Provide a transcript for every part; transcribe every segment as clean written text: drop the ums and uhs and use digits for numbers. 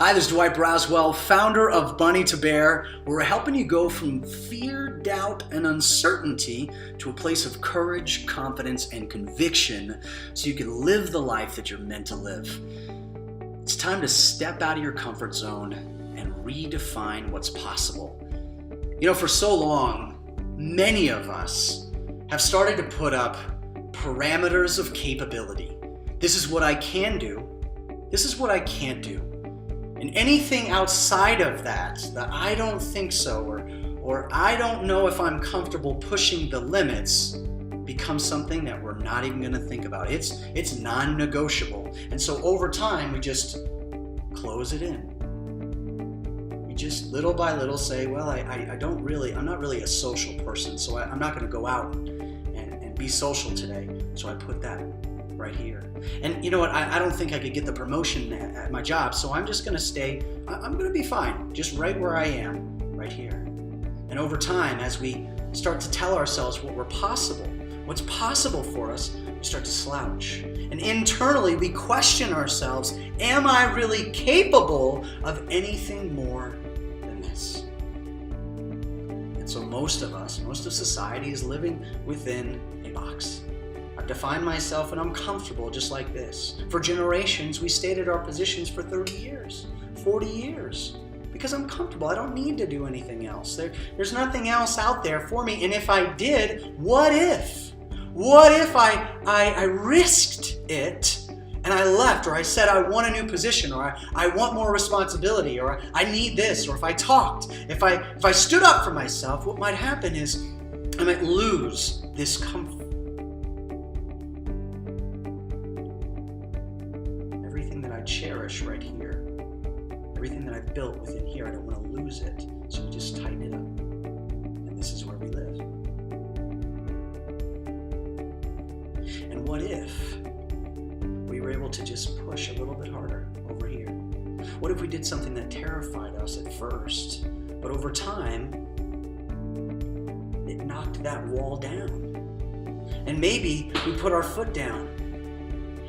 Hi, this is Dwight Braswell, founder of Bunny to Bear, where we're helping you go from fear, doubt, and uncertainty to a place of courage, confidence, and conviction so you can live the life that you're meant to live. It's time to step out of your comfort zone and redefine what's possible. You know, for so long, many of us have started to put up parameters of capability. This is what I can do. This is what I can't do. And anything outside of that I don't think so, or I don't know if I'm comfortable pushing the limits, becomes something that we're not even gonna think about. It's non-negotiable. And so over time, we just close it in. We just little by little say, well, I'm not really a social person, so I'm not gonna go out and be social today. So I put that right here. And you know what, I don't think I could get the promotion at my job, so I'm just gonna stay, I'm gonna be fine, just right where I am, right here. And over time, as we start to tell ourselves what's possible for us, we start to slouch. And internally, we question ourselves, am I really capable of anything more than this? And so most of society is living within a box. I've defined myself and I'm comfortable just like this. For generations, we stayed at our positions for 30 years, 40 years, because I'm comfortable. I don't need to do anything else. There's nothing else out there for me. And if I did, what if? What if I risked it and I left, or I said I want a new position, or I want more responsibility, or I need this, or if I talked, if I stood up for myself, what might happen is I might lose this comfort. Everything that I cherish right here, everything that I've built within here, I don't want to lose it, so we just tighten it up. And this is where we live. And what if we were able to just push a little bit harder over here? What if we did something that terrified us at first, but over time, it knocked that wall down? And maybe we put our foot down.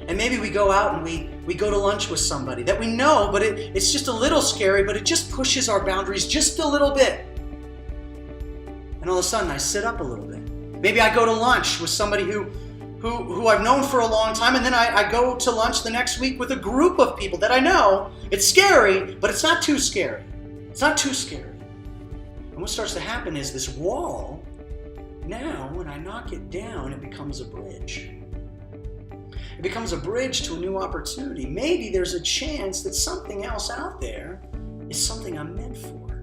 And maybe we go out and we go to lunch with somebody that we know, but it's just a little scary, but it just pushes our boundaries just a little bit. And all of a sudden, I sit up a little bit. Maybe I go to lunch with somebody who I've known for a long time, and then I go to lunch the next week with a group of people that I know. It's scary, but it's not too scary. It's not too scary. And what starts to happen is this wall, now when I knock it down, it becomes a bridge. It becomes a bridge to a new opportunity. Maybe there's a chance that something else out there is something I'm meant for.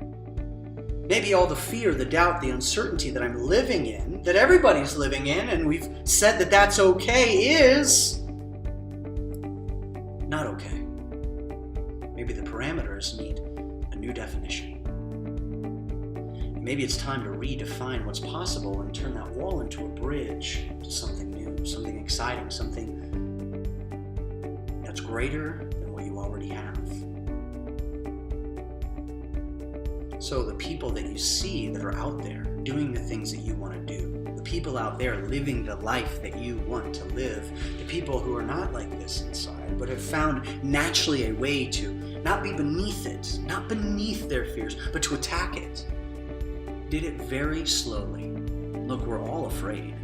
Maybe all the fear, the doubt, the uncertainty that I'm living in, that everybody's living in, and we've said that that's okay, is not okay. Maybe the parameters need a new definition. Maybe it's time to redefine what's possible and turn that wall into a bridge to something new, something exciting, something that's greater than what you already have. So the people that you see that are out there doing the things that you want to do, the people out there living the life that you want to live, the people who are not like this inside, but have found naturally a way to not be beneath it, not beneath their fears, but to attack it, did it very slowly. Look, we're all afraid.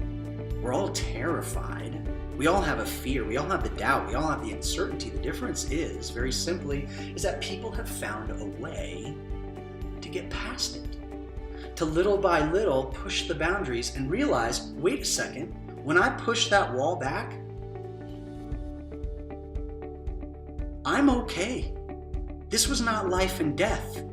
We're all terrified. We all have a fear. We all have the doubt. We all have the uncertainty. The difference is, very simply, is that people have found a way to get past it, to little by little push the boundaries and realize, wait a second, when I push that wall back, I'm okay. This was not life and death.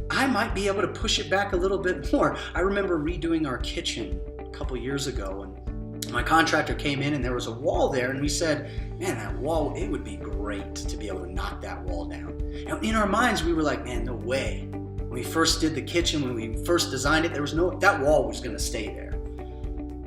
I might be able to push it back a little bit more. I remember redoing our kitchen a couple years ago, and my contractor came in and there was a wall there, and we said, man, that wall, it would be great to be able to knock that wall down. And in our minds, we were like, man, no way. When we first did the kitchen, when we first designed it, that wall was gonna stay there.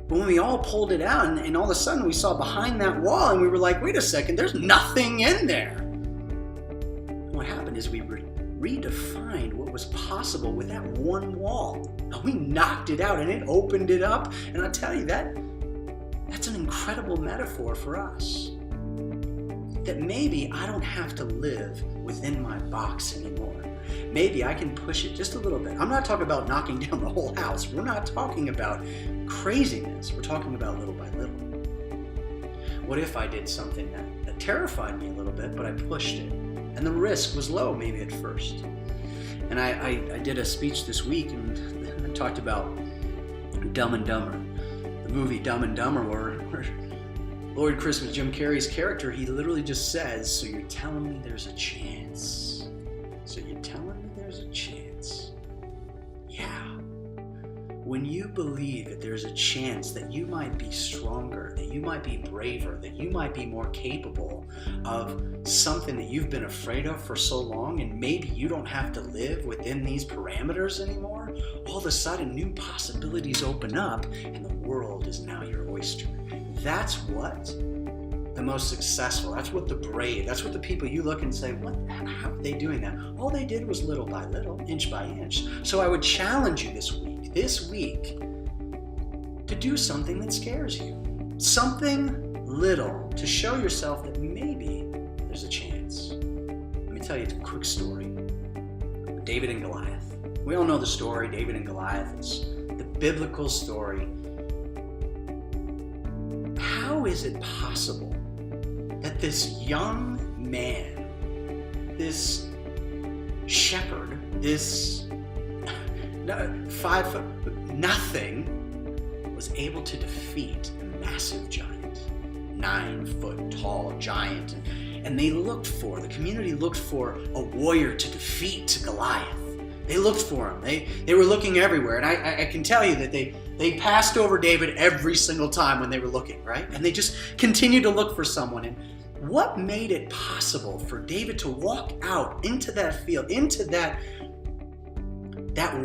But when we all pulled it out, and all of a sudden we saw behind that wall, and we were like, wait a second, there's nothing in there. And what happened is we redefined what was possible with that one wall. And we knocked it out and it opened it up. And I'll tell you, that's an incredible metaphor for us. that maybe I don't have to live within my box anymore. Maybe I can push it just a little bit. I'm not talking about knocking down the whole house. We're not talking about craziness. We're talking about little by little. What if I did something that terrified me a little bit, but I pushed it? And the risk was low maybe at first. And I did a speech this week and I talked about Dumb and Dumber. The movie Dumb and Dumber where Lloyd Christmas, Jim Carrey's character, he literally just says, so you're telling me there's a chance? So you're telling me there's a chance? Yeah. When you believe that there's a chance that you might be stronger, that you might be braver, that you might be more capable of something that you've been afraid of for so long, and maybe you don't have to live within these parameters anymore, all of a sudden new possibilities open up and the world is now your oyster. That's what the most successful, that's what the brave, that's what the people you look and say, how are they doing that? All they did was little by little, inch by inch. So I would challenge you this week, to do something that scares you. Something little to show yourself that maybe there's a chance. Let me tell you a quick story. David and Goliath. We all know the story, David and Goliath. It's the biblical story. How is it possible that this young man, this shepherd, this 5 foot nothing, was able to defeat a massive giant, 9 foot tall giant? And the community looked for a warrior to defeat Goliath. They looked for him. They were looking everywhere. And I can tell you that they passed over David every single time when they were looking, right? And they just continued to look for someone. And what made it possible for David to walk out into that field, into that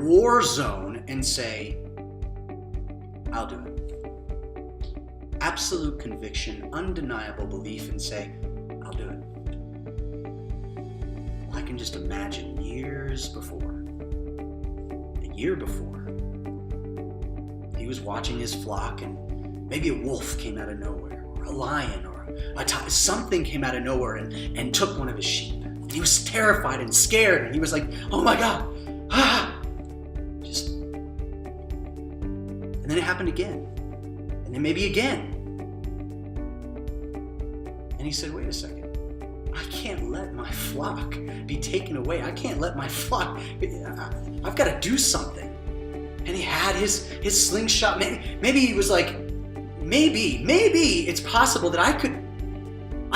war zone and say, I'll do it? Absolute conviction, undeniable belief, and say, I'll do it. Well, I can just imagine years before, a year before, he was watching his flock and maybe a wolf came out of nowhere, or a lion, or something came out of nowhere and took one of his sheep. And he was terrified and scared, and he was like, oh my God, and then it happened again, and then maybe again. And he said, wait a second, I can't let my flock be taken away. I can't let my flock, I've got to do something. And he had his slingshot. Maybe he was like, maybe it's possible that I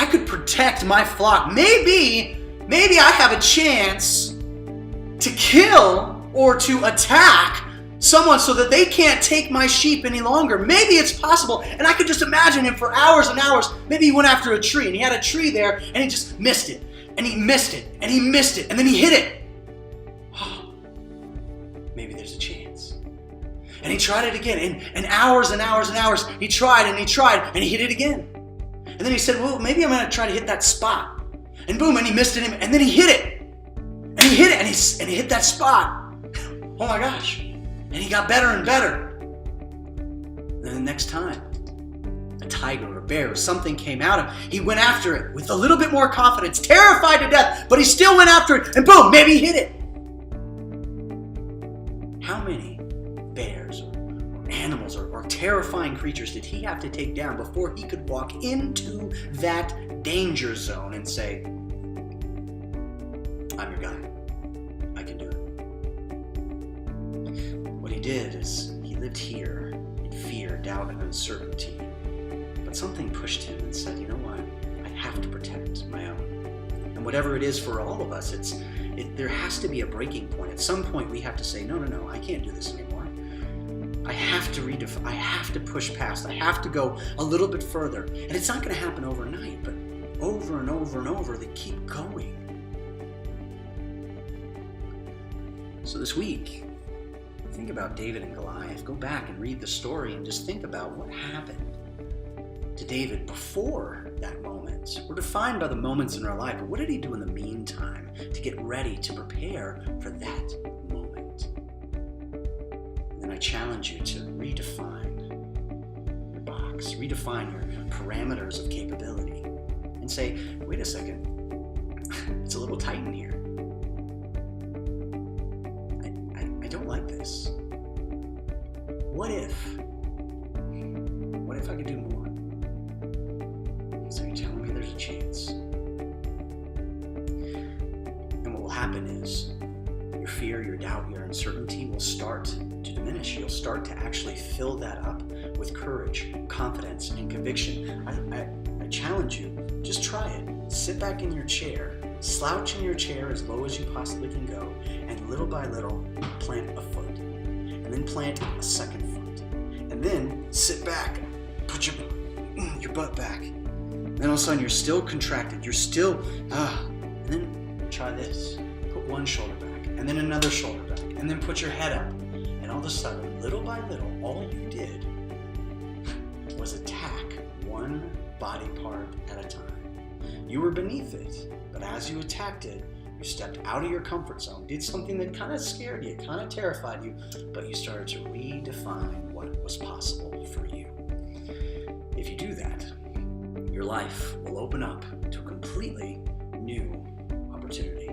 could protect my flock. Maybe I have a chance to kill or to attack someone so that they can't take my sheep any longer. Maybe it's possible. And I could just imagine him for hours and hours. Maybe he went after a tree and he had a tree there and he just missed it. And he missed it. And he missed it. And then he hit it. Oh, maybe there's a chance. And he tried it again. And hours and hours and hours. He tried and he hit it again. And then he said, well, maybe I'm going to try to hit that spot. And boom, and he missed it. And then he hit it. And he hit it. And he hit that spot. Oh my gosh. And he got better and better. And then the next time, a tiger or a bear or something came out of him. He went after it with a little bit more confidence, terrified to death, but he still went after it, and boom, maybe he hit it. How many bears or animals or terrifying creatures did he have to take down before he could walk into that danger zone and say, I'm your guy. I can do it. What he did is he lived here in fear, doubt, and uncertainty. But something pushed him and said, you know what? I have to protect my own. And whatever it is for all of us, there has to be a breaking point. At some point we have to say, no, I can't do this anymore. I have to redefine. I have to push past. I have to go a little bit further. And it's not going to happen overnight, but over and over and over, they keep going. So this week, think about David and Goliath. Go back and read the story and just think about what happened to David before that moment. We're defined by the moments in our life, but what did he do in the meantime to get ready to prepare for that moment? And then I challenge you to redefine your box, redefine your parameters of capability, and and say, wait a second, it's a little tight in here. I don't like this. What if I could do more? So you're telling me there's a chance. And what will happen is your fear, your doubt, your uncertainty will start to diminish. You'll start to actually fill that up with courage, confidence, and conviction. I challenge you, just try it. Sit back in your chair, slouch in your chair as low as you possibly can go, and little by little, plant a foot. And then plant a second foot. And then sit back, put your butt back. Then all of a sudden you're still contracted, you're still, and then try this. Put one shoulder back, and then another shoulder back, and then put your head up. And all of a sudden, little by little, all you did was attack one body part at a time. You were beneath it, but as you attacked it, you stepped out of your comfort zone, did something that kind of scared you, kind of terrified you, but you started to redefine what was possible for you. If you do that, your life will open up to a completely new opportunity.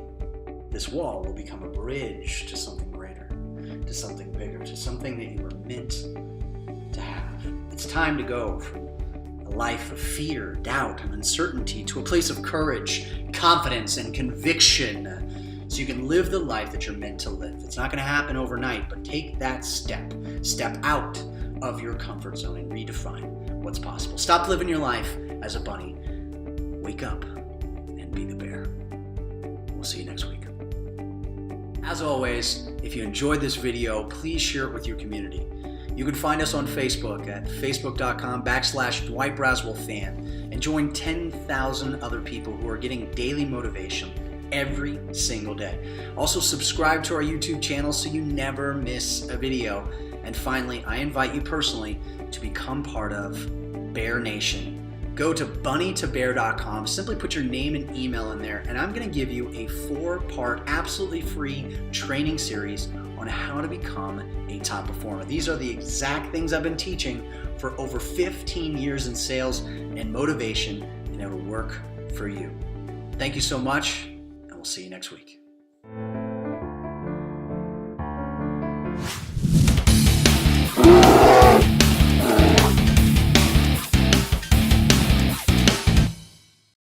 This wall will become a bridge to something greater, to something bigger, to something that you were meant to have. It's time to go from a life of fear, doubt, and uncertainty to a place of courage, confidence, and conviction, so you can live the life that you're meant to live. It's not going to happen overnight, but take that step. Step out of your comfort zone and redefine what's possible. Stop living your life as a bunny. Wake up and be the bear. We'll see you next week. As always, if you enjoyed this video, please share it with your community. You can find us on Facebook at facebook.com/DwightBraswellFan and join 10,000 other people who are getting daily motivation every single day. Also, subscribe to our YouTube channel so you never miss a video. And finally, I invite you personally to become part of Bear Nation. Go to bunnytobear.com, simply put your name and email in there, and I'm going to give you a 4-part, absolutely free training series on how to become a top performer. These are the exact things I've been teaching for over 15 years in sales and motivation, and it'll work for you. Thank you so much, and we'll see you next week.